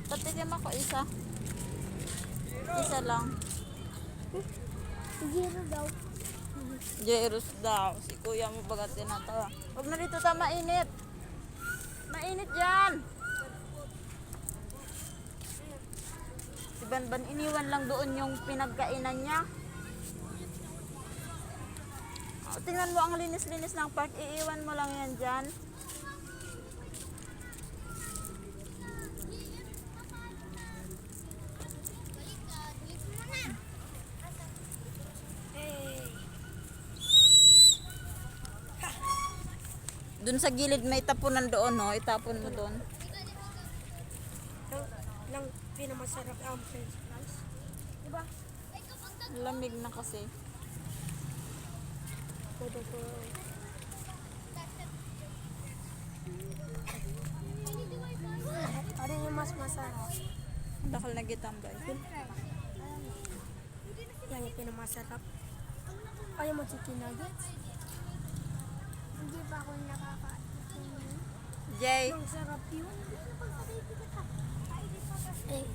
Patikim ako isa. Isa lang. Zero daw. Jeros daw. Si kuya mo baga tinatawa. Huwag na dito ta mainit. Mainit yan. Si Banban iniwan lang doon yung pinagkainan niya. Oh, tingnan mo ang linis-linis ng park. Iiwan mo lang yan dyan. Doon sa gilid may tapunan doon, no? Itapon mo doon. Lang pinamasarap ang french fries. Diba? Lamig na kasi. Pwede ko. Ano yung mas masarap? Dakal na gitambay. Yan yung pinamasarap. Ayaw mo chicken nuggets? Hindi pa ako nakaka-chicken. Jay. Ang sarap yun. Eh,